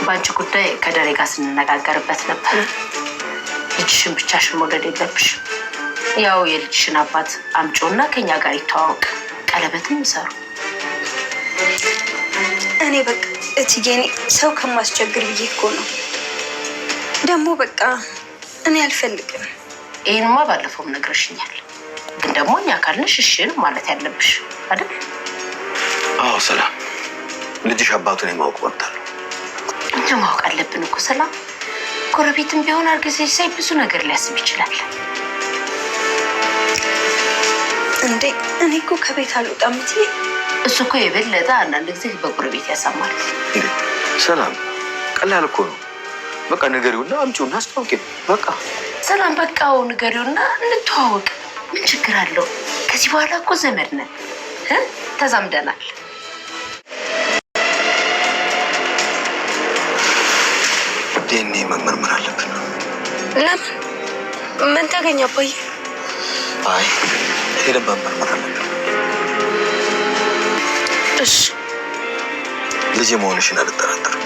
ባንቺ ጉዳይ ከደሬ ጋር ስንነጋገርበት ነበር። ልጅሽን ብቻሽን መውደድ የለብሽም። ያው የልጅሽን አባት አምጪውና ከኛ ጋር ይተዋወቅ፣ ቀለበትም ይሰሩ። እኔ በቃ እትዬ ሰው ከማስቸግር ብዬ እኮ ነው። ደግሞ በቃ እኔ አልፈልግም። ይሄንማ ባለፈውም ነግረሽኛል። ግን ደግሞ እኛ ካልንሽ እሺ ነው ማለት ያለብሽ አይደል? አዎ ሰላም፣ ልጅሽ አባቱን የማወቅ መብት አለው። እኛ ማወቅ አለብን እኮ ሰላም። ጎረቤትም ቢሆን አርግዘሽ ሳይ ብዙ ነገር ሊያስብ ይችላል። እንዴ እኔ እኮ ከቤት አልወጣም እትዬ። እሱ እኮ የበለጠ አንዳንድ ጊዜ በጎረቤት ያሳማል። ሰላም ቀላል እኮ ነው። በቃ ንገሪውና አምጪውና አስታውቂው። በቃ ሰላም በቃው ንገሪውና እንተዋወቅ። ምን ችግር አለው? ከዚህ በኋላ እኮ ዘመድ ነን፣ ተዛምደናል። ዲኤንኤ መመርመር አለብን። ለምን? ምን ተገኘ አባዬ? አይ ሄደን መመርመር አለብን። እሺ ልጅ መሆንሽን አልጠራጠርም፣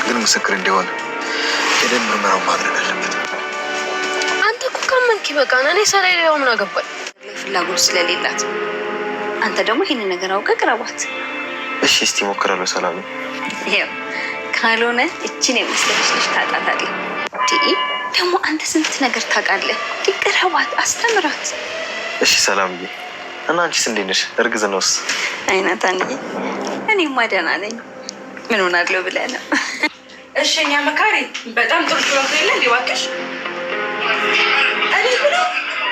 ግን ምስክር እንዲሆን ሄደን ምርመራውን ማድረግ አለብን። አንተ እኮ ካመንክ ይበቃና። እኔ ሰላሌው ምን አገባኝ? ፍላጎት ስለሌላት አንተ ደግሞ ይሄንን ነገር አውቀህ ቅረባት። እሺ እስቲ ሞክራለሁ ሰላም። ይሄው ካልሆነ እቺን የመሰለች ልጅ ታጣታለህ። ደግሞ አንተ ስንት ነገር ታውቃለህ። ቅረባት፣ አስተምራት። እሺ ሰላምዬ። እና አንቺስ እንዴት ነሽ? እርግዝናውስ? አይነት አንዬ እኔማ ደህና ነኝ። ምን ሆናለሁ ብለህ ነው? እሺ እኛ መካሪ በጣም ጥሩ ጥሩ ነው እንዴ? እባክሽ እኔ ብሎ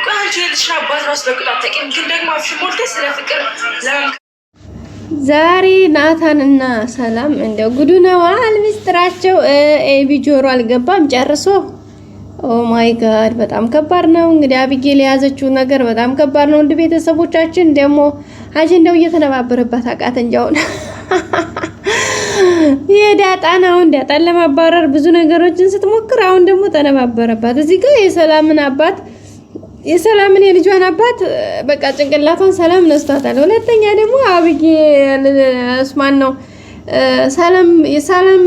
ቋንጆ የልጅሽን አባት ራስ በቅጣት ተቀም ግን ደግሞ አፍሽ ሞልተሽ ስለ ፍቅር ዛሬ ናታንና ሰላም እንደው ጉዱ ነው ሚስጥራቸው። ኤቢ ጆሮ አልገባም ጨርሶ። ኦ ማይ ጋድ በጣም ከባድ ነው። እንግዲህ አቢጌል የያዘችው ነገር በጣም ከባድ ነው። እንደ ቤተሰቦቻችን ደግሞ አጀንዳው እየተነባበረባት አቃተንጃውን የዳጣን አሁን ዳጣን ለማባረር ብዙ ነገሮችን ስትሞክር አሁን ደግሞ ተነባበረባት። እዚህ ጋር የሰላምን የልጇን አባት በቃ ጭንቅላቷን ሰላም ነስቷታል። ሁለተኛ ደግሞ አቢጌል እስማን ነው ሰላም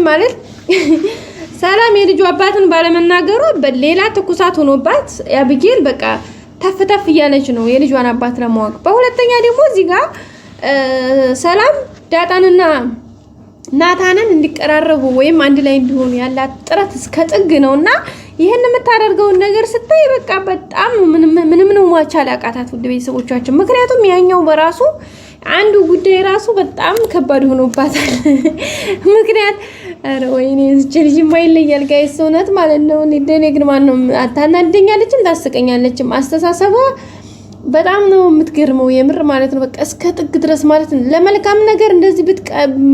ማለት ሰላም የልጇ አባትን ባለመናገሯ በሌላ ትኩሳት ሆኖባት አቢጌል በቃ ተፍተፍ እያለች ነው የልጇን አባት ለማወቅ። በሁለተኛ ደግሞ እዚህ ጋር ሰላም ዳጣንና ናታንን እንዲቀራረቡ ወይም አንድ ላይ እንዲሆኑ ያላት ጥረት እስከ ጥግ ነውና ይሄን የምታደርገውን ነገር ስታይ በቃ በጣም ምንም ነው ማቻል አቃታት ውድ ቤተሰቦቻችን። ምክንያቱም ያኛው በራሱ አንዱ ጉዳይ ራሱ በጣም ከባድ ሆኖባታል። ምክንያት አረ ወይኔ እዚህ ልጅ ማይለያል ጋይስ እውነት ማለት ነው። እንደኔ ግን ማን ነው አታናደኛለችም ታስቀኛለችም። አስተሳሰቧ በጣም ነው የምትገርመው የምር ማለት ነው። በቃ እስከ ጥግ ድረስ ማለት ነው። ለመልካም ነገር እንደዚህ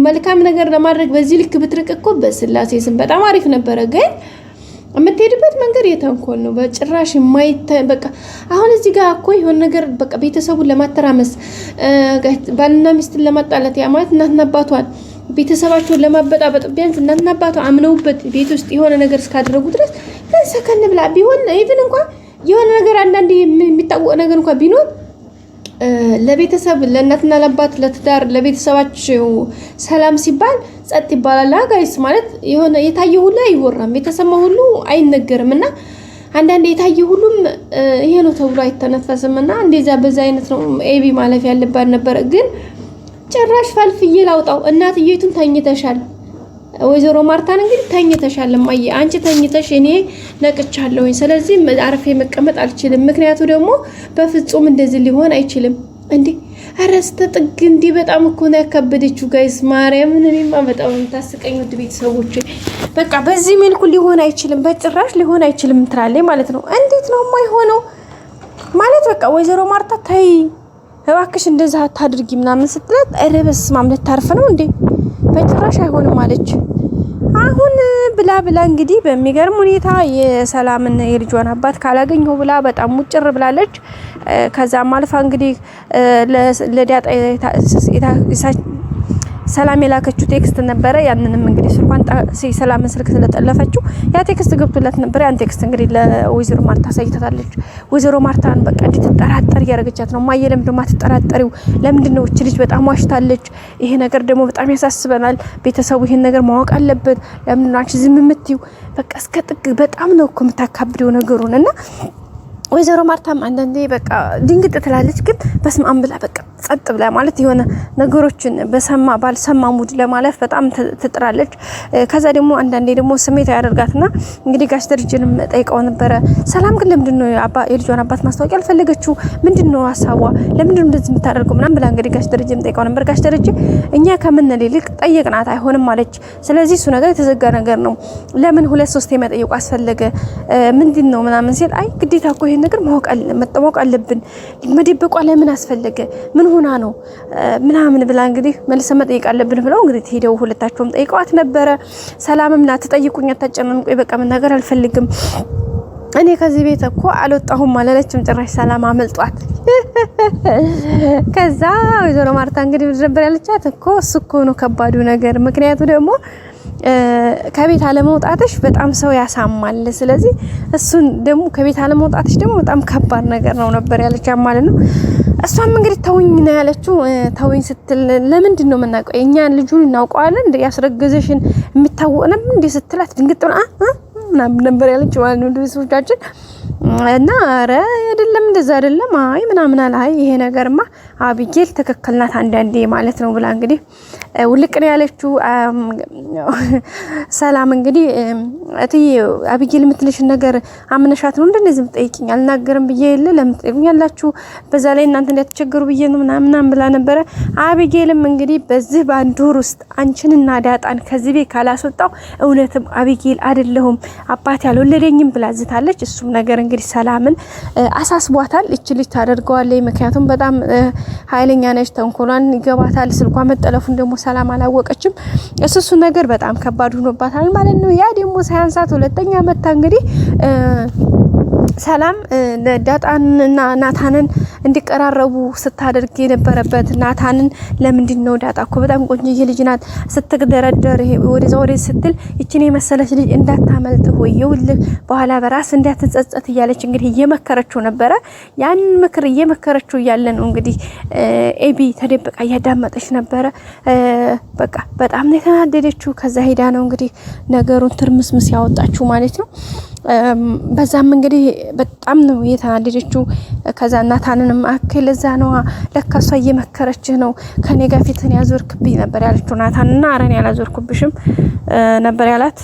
መልካም ነገር ለማድረግ በዚህ ልክ ብትርቅ እኮ በስላሴ ስም በጣም አሪፍ ነበረ። ግን የምትሄድበት መንገድ የተንኮል ነው በጭራሽ የማይታይ በቃ አሁን እዚህ ጋር እኮ የሆነ ነገር በቃ ቤተሰቡን ለማተራመስ ባልና ሚስትን ለማጣላት ያ ማለት እናትና አባቷን ቤተሰባቸውን ለማበጣበጥ ቢያንስ እናትና አባቷ አምነውበት ቤት ውስጥ የሆነ ነገር እስካደረጉ ድረስ ለሰከን ብላ ቢሆን ኢቭን እንኳን የሆነ ነገር አንዳንዴ የሚታወቅ ነገር እንኳን ቢኖር ለቤተሰብ ለእናትና ለአባት ለትዳር ለቤተሰባቸው ሰላም ሲባል ጸጥ ይባላል። ጋይስ ማለት የሆነ የታየ ሁሉ አይወራም፣ የተሰማ ሁሉ አይነገርምና አንዳንዴ የታየ ሁሉም ይሄ ነው ተብሎ አይተነፈስምና እንደዛ በዛ አይነት ነው ኤቢ ማለፍ ያለባት ነበር። ግን ጭራሽ ፈልፍዬ ላውጣው እናትየቱን ተኝተሻል ወይዘሮ ማርታን እንግዲህ ተኝተሻል ማየ አንቺ ተኝተሽ እኔ ነቅቻለሁ። ስለዚህ አርፌ መቀመጥ አልችልም። ምክንያቱ ደግሞ በፍጹም እንደዚህ ሊሆን አይችልም እንዴ አረስተ ጥግ እንዲ በጣም እኮ ነው ያከበደችው ጋይስ ማርያምን። እኔማ በጣም ታስቀኝ ውድ ቤተሰቦቼ። በቃ በዚህ መልኩ ሊሆን አይችልም፣ በጭራሽ ሊሆን አይችልም ትላለች ማለት ነው። እንዴት ነው የማይሆነው ማለት በቃ ወይዘሮ ማርታ ታይ እባክሽ እንደዛ አታድርጊ ምናምን ስትላት ኧረ በስመ አብ ልታርፍ ነው እንዴ በጭራሽ አይሆንም ማለች። አሁን ብላ እንግዲህ በሚገርም ሁኔታ የሰላምን የልጇን አባት ካላገኘው ብላ በጣም ሙጭር ብላለች። ከዛም አልፋ እንግዲህ ለዳጣ ሰላም የላከችው ቴክስት ነበረ። ያንንም እንግዲህ ስልኳን ሰላምን ስልክ ስለጠለፈችው ያ ቴክስት ገብቶላት ነበር። ያን ቴክስት እንግዲህ ለወይዘሮ ማርታ አሳይታታለች። ወይዘሮ ማርታን በቃ እንድትጠራጠር እያደረገቻት ነው። ማየ ለምንድን ነው የማትጠራጠሪው? ለምንድን ነው እቺ ልጅ በጣም ዋሽታለች። ይሄ ነገር ደግሞ በጣም ያሳስበናል። ቤተሰቡ ይሄን ነገር ማወቅ አለበት። ለምንድን ነው አንቺ ዝም የምትይው? በቃ እስከ ጥግ በጣም ነው እኮ የምታካብደው ነገሩን እና ወይዘሮ ማርታም አንዳንዴ በቃ ድንግጥ ትላለች። ግን በስመ አብ ብላ በቃ ጸጥ ብላ ማለት የሆነ ነገሮችን ባልሰማ ሙድ ለማለፍ በጣም ትጥራለች። ከዛ ደግሞ አንዳንዴ ደግሞ ስሜት ያደርጋትና እንግዲህ ጋሽ ደረጀንም ጠይቀው ነበረ። ሰላም ግን ለምንድነው የልጇን አባት ማስታወቂያ አልፈለገችው? ምንድነው ሀሳቧ? ለምንድነው እንደዚህ የምታደርገው ምናምን ብላ እንግዲህ ጋሽ ደረጀም ጠይቀው ነበር። ጋሽ ደረጀ እኛ ከምንል ይልቅ ጠየቅናት አይሆንም አለች። ስለዚህ እሱ ነገር የተዘጋ ነገር ነው። ለምን 2-3 የመጠየቁ አስፈለገ? ምንድነው ምናምን ሲል አይ ግዴታ እኮ ይሄን ነገር ማወቅ አለብን። መደበቋ ለምን አስፈለገ? ምን ሆና ነው ምናምን ብላ እንግዲህ መልሰ መጠየቅ አለብን ብለው እንግዲህ ሄደው ሁለታቸውም ጠይቀዋት ነበረ። ሰላምም ና ተጠይቁኝ አታጨናንቁኝ፣ በቃ መናገር አልፈልግም እኔ ከዚህ ቤት እኮ አልወጣሁም አላለችም። ጭራሽ ሰላም አመልጧት። ከዛ ወይዘሮ ማርታ እንግዲህ ነበር ያለቻት እኮ እሱ እኮ ነው ከባዱ ነገር። ምክንያቱ ደግሞ ከቤት አለመውጣትሽ በጣም ሰው ያሳማል። ስለዚህ እሱን ደግሞ ከቤት አለመውጣትሽ ደግሞ በጣም ከባድ ነገር ነው ነበር ያለቻት ማለት ነው። እሷም እንግዲህ ተውኝ ነው ያለችው። ተውኝ ስትል ለምንድን ነው የምናውቀው? እኛን ልጁን እናውቀዋለን እንደ ያስረገዘሽን የሚታወቅ ነው እንደ ስትላት ድንግጥ ምናምን ነበር ያለችው ማለት ነው ቤተሰቦቻችን። እና አረ አይደለም እንደዛ አይደለም አይ ምናምን አለ። አይ ይሄ ነገርማ አቢጌል ትክክል ናት አንዳንዴ ማለት ነው ብላ እንግዲህ ውልቅ ነው ያለችው። ሰላም እንግዲህ እትዬ አቢጌል የምትልሽን ነገር አምነሻት ነው እንደዚህ የምትጠይቂኝ? አልናገርም ብዬ የለ ለምን ያላችሁ በዛ ላይ እናንተ እንዳትቸገሩ ብዬ ነው ምናምን ብላ ነበረ። አቢጌልም እንግዲህ በዚህ በአንድ ወር ውስጥ አንቺንና ዳጣን ከዚህ ቤት ካላስወጣው እውነትም አቢጌል አይደለሁም አባት ያልወለደኝም ብላ ዝታለች። እሱም ነገር እንግዲህ ሰላምን አሳስቧታል። እቺ ልጅ ታደርገዋለች። ምክንያቱም በጣም ኃይለኛ ነች፣ ተንኮሏን ይገባታል። ስልኳ መጠለፉን ደግሞ ሰላም አላወቀችም። እሱ ነገር በጣም ከባድ ሆኖባታል ማለት ነው። ያ ደግሞ ሳያንሳት ሁለተኛ መታ እንግዲህ ሰላም ዳጣንና ናታንን እንዲቀራረቡ ስታደርግ የነበረበት ናታንን ለምንድን ነው ዳጣ እኮ በጣም ቆንጆዬ ልጅ ናት ስትደረደር ወደዛ ወደ ስትል እቺን የመሰለች ልጅ እንዳታመልጥ ወይውልህ በኋላ በራስ እንዳትጸጸት እያለች እንግዲህ እየመከረችው ነበረ። ያን ምክር እየመከረችው እያለ ነው እንግዲህ ኤቢ ተደብቃ እያዳመጠች ነበረ። በቃ በጣም ነው የተናደደችው። ከዛ ሄዳ ነው እንግዲህ ነገሩን ትርምስምስ ያወጣችው ማለት ነው። በዛም እንግዲህ በጣም ነው የተናደደችው። ከዛ ናታንንም አክል እዛ ነው ለካሷ እየመከረችህ ነው ከኔ ጋር ፊትን ያዞርክብኝ ነበር ያለችው ናታንና አረን ያላዞርኩብሽም ነበር ያላት።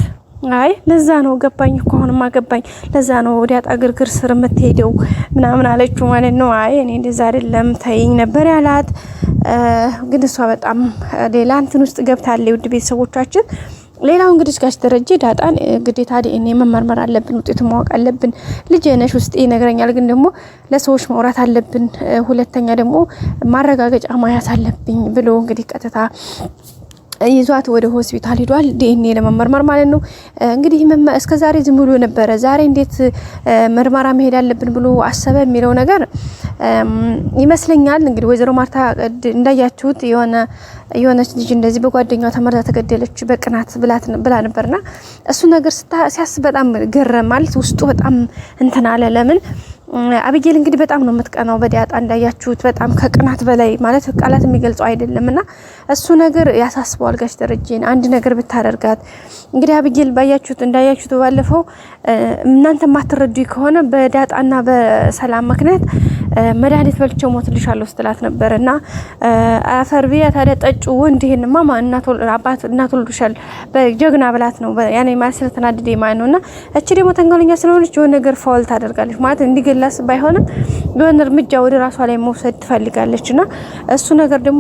አይ ለዛ ነው ገባኝ እኮ አሁንማ ገባኝ፣ ለዛ ነው ወዲያ ግርግር ስር የምትሄደው ምናምን አለችው ማለት ነው። አይ እኔ እንደዛ አይደለም ተይኝ ነበር ያላት። ግን እሷ በጣም ሌላ እንትን ውስጥ ገብታለች። ውድ ቤተሰቦቻችን ሌላው እንግዲህ ጋሽ ደረጀ ዳጣን ግዴታ ዲኤንኤ መመርመር አለብን፣ ውጤቱን ማወቅ አለብን። ልጅ ነሽ ውስጥ ይነግረኛል፣ ግን ደግሞ ለሰዎች ማውራት አለብን፣ ሁለተኛ ደግሞ ማረጋገጫ ማያት አለብኝ ብሎ እንግዲህ ቀጥታ ይዟት ወደ ሆስፒታል ሄዷል፣ ዲኤንኤ ለመመርመር ማለት ነው። እንግዲህ እስከዛሬ ዝም ብሎ ነበረ። ዛሬ እንዴት ምርመራ መሄድ አለብን ብሎ አሰበ የሚለው ነገር ይመስለኛል። እንግዲህ ወይዘሮ ማርታ እንዳያችሁት የሆነች ልጅ እንደዚህ በጓደኛዋ ተመርዛ ተገደለች በቅናት ብላ ነበርና እሱ ነገር ሲያስብ በጣም ገረም ማለት ውስጡ በጣም እንትን አለ። ለምን አቢጌል እንግዲህ በጣም ነው የምትቀናው በዳጣ እንዳያችሁት፣ በጣም ከቅናት በላይ ማለት ቃላት የሚገልጸው አይደለምና እሱ ነገር ያሳስበዋል ጋሽ ደረጀን። አንድ ነገር ብታደርጋት እንግዲህ አቢጌል እንዳያችሁት ባለፈው እናንተ ማትረዱ ከሆነ በዳጣና በሰላም ምክንያት መድኃኒት በልቼው ሞትልሻለሁ ስትላት ነበርና አፈርቢያ ታዲያ ጠጩ ወንድ ይሄንማ እናት ወልዱሻል በጀግና ብላት ነው ያኔ ማስለ ተናድዴ ማለት ነውና እቺ ደግሞ ተንገለኛ ስለሆነች የሆነ ነገር ፋውል ታደርጋለች ማለት እንዲገላስ ባይሆንም የሆነ እርምጃ ወደ ራሷ ላይ መውሰድ ትፈልጋለችና እሱ ነገር ደግሞ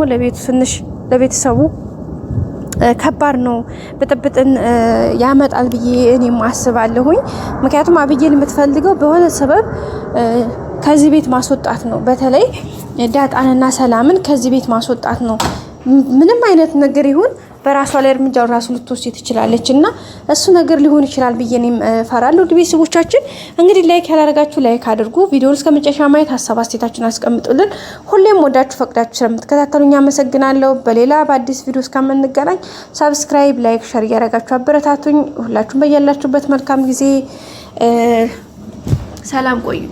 ለቤተሰቡ ከባድ ነው፣ ብጥብጥን ያመጣል ብዬ እኔም አስባለሁኝ። ምክንያቱም አቢጌል የምትፈልገው በሆነ ሰበብ ከዚህ ቤት ማስወጣት ነው። በተለይ ዳጣንና ሰላምን ከዚህ ቤት ማስወጣት ነው። ምንም አይነት ነገር ይሁን በራሷ ላይ እርምጃው ራሱ ልትወስድ ትችላለች እና እሱ ነገር ሊሆን ይችላል ብዬ እኔም ፈራለሁ። ውድ ቤተሰቦቻችን እንግዲህ ላይክ ያላደረጋችሁ ላይክ አድርጉ። ቪዲዮውን እስከ መጨረሻ ማየት ሀሳብ አስተያየታችሁን አስቀምጡልን። ሁሌም ወዳችሁ ፈቅዳችሁ ስለምትከታተሉኝ አመሰግናለሁ። በሌላ በአዲስ ቪዲዮ እስከምንገናኝ ሰብስክራይብ፣ ላይክ፣ ሸር እያደረጋችሁ አበረታቱኝ። ሁላችሁም በያላችሁበት መልካም ጊዜ ሰላም ቆዩ።